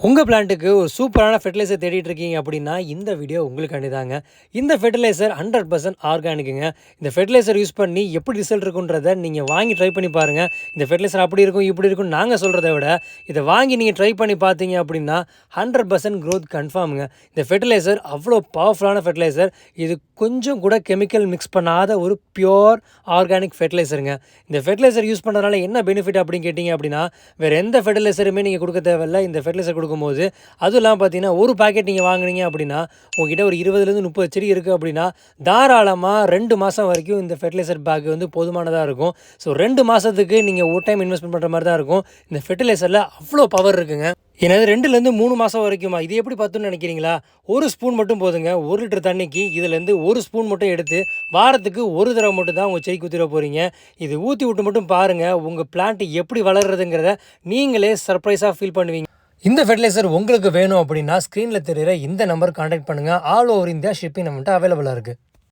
உங்கள் பிளான்ட்டுக்கு ஒரு சூப்பரான ஃபெர்டிலைசர் தேடிட்டு இருக்கீங்க அப்படின்னா இந்த வீடியோ உங்களுக்காண்டி தாங்க. இந்த ஃபெர்டிலைசர் 100% ஆர்கானிக்குங்க. இந்த ஃபெர்டிலைசர் யூஸ் பண்ணி எப்படி ரிசல்ட் இருக்குன்றதை நீங்கள் வாங்கி ட்ரை பண்ணி பாருங்கள். இந்த ஃபெர்டிலைசர் அப்படி இருக்கும் இப்படி இருக்கும்னு நாங்கள் சொல்கிறத விட இதை வாங்கி நீங்கள் ட்ரை பண்ணி பார்த்தீங்க அப்படின்னா 100% க்ரோத் கன்ஃபார்முங்க. இந்த ஃபெர்டிலைசர் அவ்வளோ பவர்ஃபுல்லான ஃபெர்டிலைசர். இது கொஞ்சம் கூட கெமிக்கல் மிக்ஸ் பண்ணாத ஒரு பியோர் ஆர்கானிக் ஃபெர்டிலைசருங்க. இந்த ஃபெர்டிலைசர் யூஸ் பண்ணுறதுனால என்ன பெனிஃபிட் அப்படின்னு கேட்டிங்க அப்படின்னா வேறு எந்த ஃபெர்டிலைசருமே நீங்கள் கொடுக்க தேவையில்லை. இந்த ஃபெர்டிலைசர் கொடுக்கும்போது அதுவும் இல்லாமல் பார்த்தீங்கன்னா ஒரு பாக்கெட் நீங்கள் வாங்குனீங்க அப்படின்னா உங்ககிட்ட ஒரு 20லேருந்து 30 செடி இருக்குது அப்படின்னா தாராளமாக 2 மாதம் வரைக்கும் இந்த ஃபெர்டிலைசர் பேக் வந்து போதுமானதாக இருக்கும். ஸோ 2 மாதத்துக்கு நீங்கள் ஒரு டைம் இன்வெஸ்ட்மெண்ட் பண்ணுற மாதிரி தான் இருக்கும். இந்த ஃபெர்டிலைசரில் அவ்வளோ பவர் இருக்குங்க. ஏன்னா 2லேருந்து 3 மாதம் வரைக்குமா இது எப்படி பத்துன்னு நினைக்கிறீங்களா? ஒரு ஸ்பூன் மட்டும் போதுங்க. 1 லிட்டர் தண்ணிக்கு இதுலேருந்து ஒரு ஸ்பூன் மட்டும் எடுத்து வாரத்துக்கு ஒரு தடவை மட்டும் தான் உங்கள் செடிக்கு ஊற்றிட போகிறீங்க. இது ஊற்றி விட்டு மட்டும் பாருங்கள், உங்கள் பிளான்ட் எப்படி வளர்கிறதுங்கிறத நீங்களே சர்ப்ரைஸாக ஃபீல் பண்ணுவீங்க. இந்த ஃபெர்டிலைசர் உங்களுக்கு வேணும் அப்படின்னா ஸ்க்ரீனில் தெரிகிற இந்த நம்பர் கான்டாக்ட் பண்ணுங்கள். ஆல் ஓவர் இந்தியா ஷிப்பிங் நம்மகிட்ட அவைலபிளாக இருக்குது.